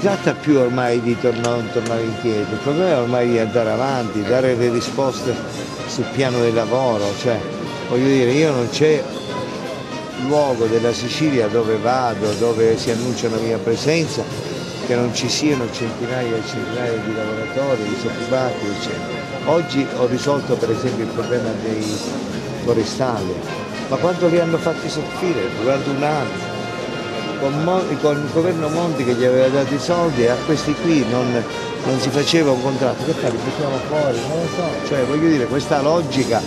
tratta più ormai di non tornare indietro, il problema è ormai di andare avanti, dare le risposte sul piano del lavoro, cioè voglio dire, io non c'è luogo della Sicilia dove vado, dove si annuncia la mia presenza, che non ci siano centinaia e centinaia di lavoratori, disoccupati, eccetera. Oggi ho risolto per esempio il problema dei forestali, ma quanto li hanno fatti soffrire durante un anno? Con il governo Monti che gli aveva dato i soldi, a questi qui non si faceva un contratto, che fare, li buttiamo fuori, non lo so, cioè voglio dire, questa logica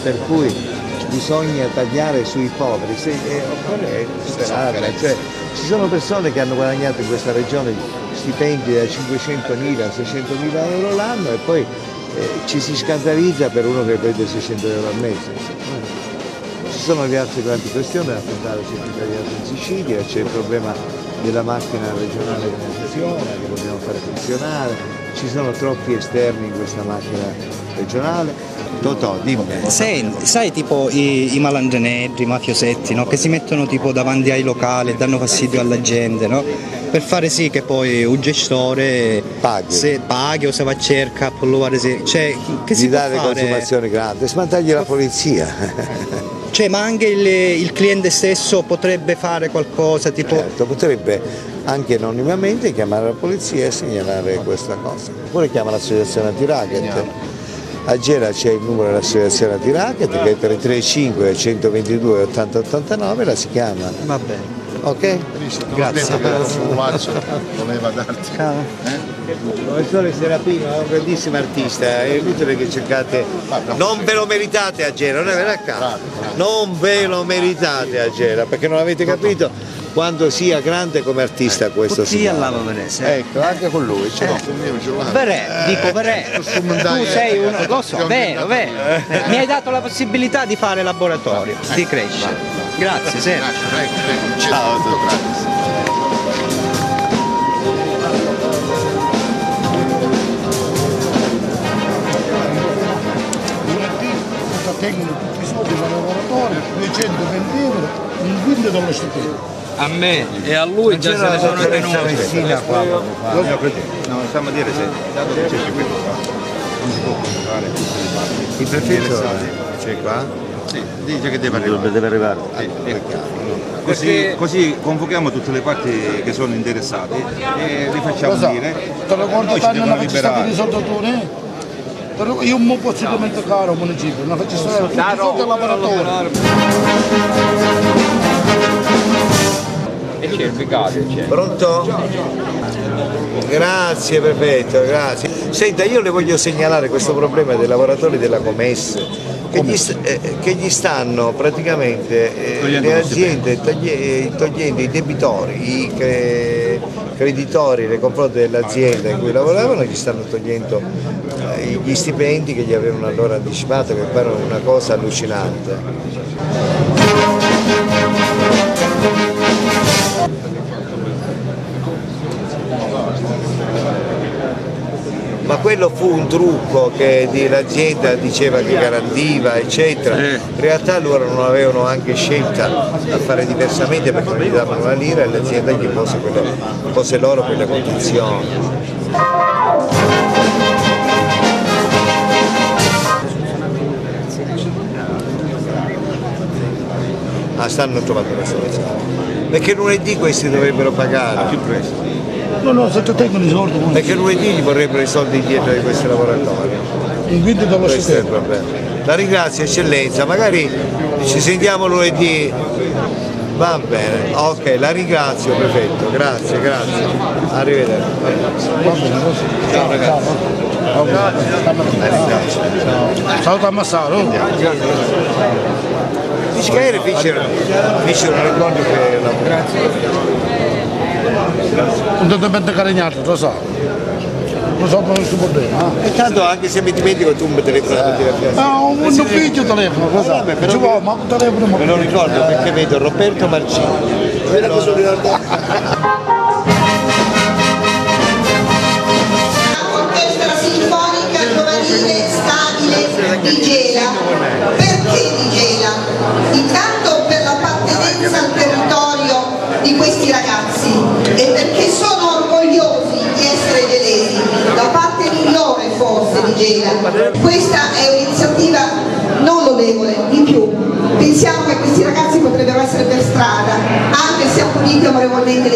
per cui bisogna tagliare sui poveri, occorre superarla, cioè ci sono persone che hanno guadagnato in questa regione stipendi da 500.000 a 600.000 euro l'anno e poi ci si scandalizza per uno che prende 600 euro al mese. Ci sono le altre grandi questioni da affrontare sul cittadinato in Sicilia, c'è il problema della macchina regionale che non funziona, che dobbiamo fare funzionare, ci sono troppi esterni in questa macchina regionale. Totò, dimmi. Sai tipo i malandrinelli, i mafiosetti, no? Che si mettono tipo davanti ai locali e danno fastidio alla gente, no? Per fare sì che poi un gestore paghi o se va a cerca a provare cioè che si può fare? Di dare consumazione grande, smantagli la polizia. Cioè, ma anche il cliente stesso potrebbe fare qualcosa, tipo... Certo, potrebbe anche anonimamente chiamare la polizia e segnalare questa cosa. Oppure chiama l'associazione anti-racket. A Gela c'è il numero dell'associazione anti-racket che è 335 122 80 89, la si chiama. Va bene. Ok? Grazie. Voleva darti. Professore Serapino è un grandissimo artista, è inutile che cercate, non ve lo meritate a Gela, non è vero a caso, non ve lo meritate a Gela perché non avete capito quando sia grande come artista questo signore. Ecco, anche con lui. Dico tu sei uno, lo so, vero. Mi hai dato la possibilità di fare laboratorio, di crescere. Grazie, Sergio. Ciao, grazie. Tengono tutti i soldi da lavoratore, 220 euro, il quinto dello stipendio. A me e a lui già se ne sono tenuti. No, stiamo a dire se dato che c'è questo qua, non si può convocare tutte le parti. Il prefetto c'è qua? Sì, dice che deve arrivare. Deve arrivare. Così convochiamo tutte le parti che sono interessate e li facciamo dire. Te lo conto che non faccio stare di soldatore? Io non posso dimenticare al municipio, non faccio stare tutti i soldi al lavoratore. E c'è il vicario, c'è. Pronto? Grazie prefetto, grazie. Senta, io le voglio segnalare questo problema dei lavoratori della Comesse che gli stanno praticamente le aziende togliendo i debitori, i creditori nei confronti dell'azienda in cui lavoravano, gli stanno togliendo gli stipendi che gli avevano allora anticipato, che pare una cosa allucinante. Ma quello fu un trucco che l'azienda diceva che garantiva, eccetera. In realtà loro non avevano anche scelta a fare diversamente perché non gli davano una lira e l'azienda gli pose loro quelle condizioni. Stanno trovando una soluzione. Perché lunedì questi dovrebbero pagare. Più presto. No, se ti tengono i soldi. Perché lunedì gli vorrebbero i soldi indietro di questi lavoratori. Questo è il problema. La ringrazio eccellenza, magari ci sentiamo lunedì. Va bene, ok, la ringrazio prefetto, grazie. Arrivederci. Ciao ragazzi. Ciao Massaro. Dice che eri fece un ricordo che Non ti dimenticare niente, lo so. Non so come questo problema. E tanto anche se mi dimentico tu mi telefono a dire no, non piglio telefono, lo so. Ma un telefono me lo ricordo perché vedo Roberto Marcini. Orchestra sinfonica giovanile stabile di Gela. Perché di Gela? Intanto per l'appartenenza al territorio di questi ragazzi e perché sono orgogliosi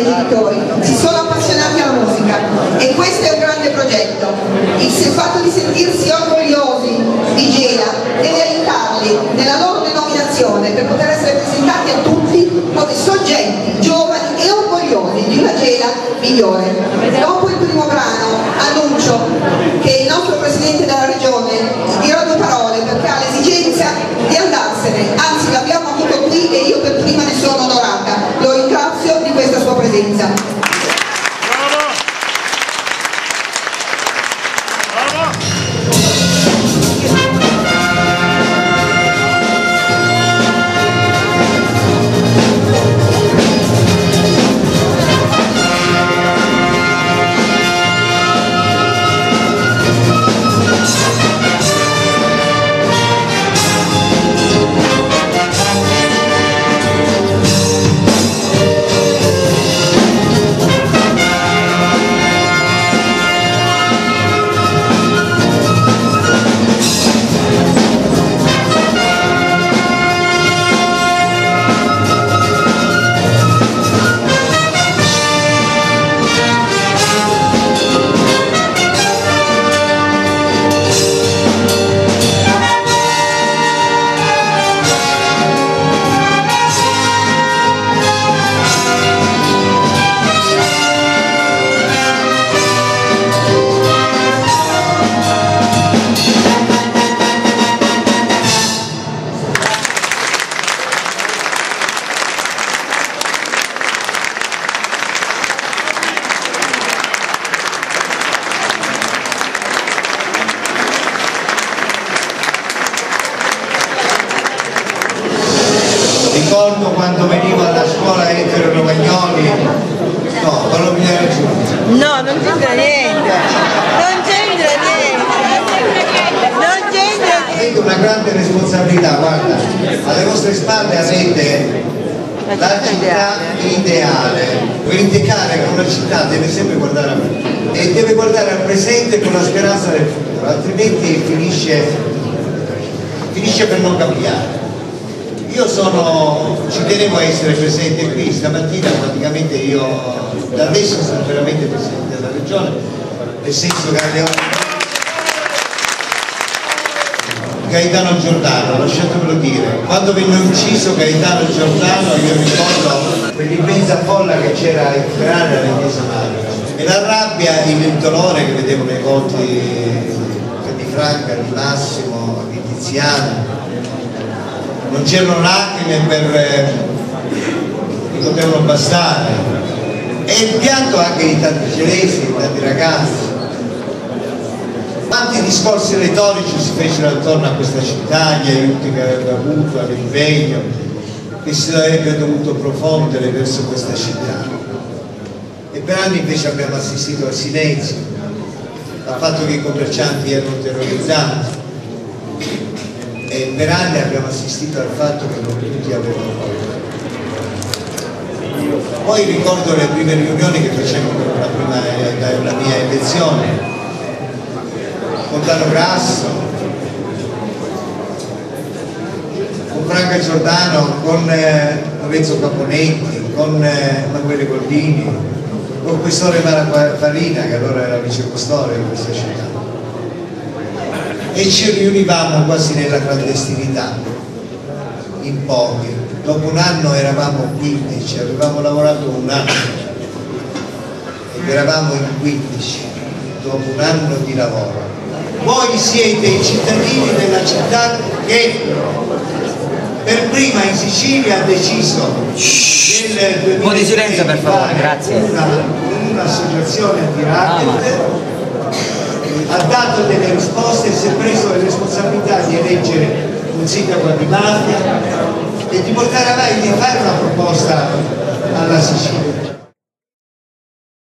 genitori, si sono appassionati alla musica e questo è un grande progetto. Il fatto di sentirsi orgogliosi di Gela deve aiutarli nella loro denominazione per poter essere presentati a tutti come soggetti giovani e orgogliosi di una Gela migliore. Dopo il primo brano annuncio che il nostro Presidente della Regione dirà due parole perché ha l'esigenza di andarsene, anzi l'abbiamo avuto qui e io per prima ne sono onorata. Lo ringrazio di questa sua presenza. Ricordo quando venivo alla scuola Ettore Romagnoli, no, non mi hai raggiunto. No, non c'entra niente, non c'entra niente, non c'entra niente. Avete una grande responsabilità, guarda, alle vostre spalle avete la città ideale. Per indicare che una città deve sempre guardare avanti e deve guardare al presente con la speranza del futuro, altrimenti finisce per non cambiare. Io ci tenevo a essere presente qui, stamattina praticamente io da adesso sono veramente presidente della regione, nel senso che Gaetano Giordano, lasciatemelo dire, quando venne ucciso Gaetano Giordano io ricordo quell'immensa folla che c'era in Ferrara alla Chiesa Madre e la rabbia e il dolore che vedevo nei volti di Franca, di Massimo, di Tiziano. Non c'erano lacrime che potevano bastare e il pianto anche di tanti gelesi, di tanti ragazzi. Quanti discorsi retorici si fecero attorno a questa città, gli aiuti che aveva avuto, all'impegno che si sarebbe dovuto profondere verso questa città. E per anni invece abbiamo assistito al silenzio, al fatto che i commercianti erano terrorizzati. E per anni abbiamo assistito al fatto che non tutti avevano paura. Poi ricordo le prime riunioni che facevamo per la mia elezione, con Dano Grasso, con Franca Giordano, con Lorenzo Caponetti, con Emanuele Goldini, con il questore Mara Farina, che allora era vicequestore di questa città. E ci riunivamo quasi nella clandestinità, in pochi. Dopo un anno eravamo 15, avevamo lavorato un anno ed eravamo in 15, dopo un anno di lavoro. Voi siete i cittadini della città che per prima in Sicilia ha deciso nel 2020 un po' di silenzio per favore, grazie. Un'associazione anti-racket, ha dato delle risposte e si è preso le responsabilità di eleggere un sindaco antimafia e di portare avanti, di fare una proposta alla Sicilia.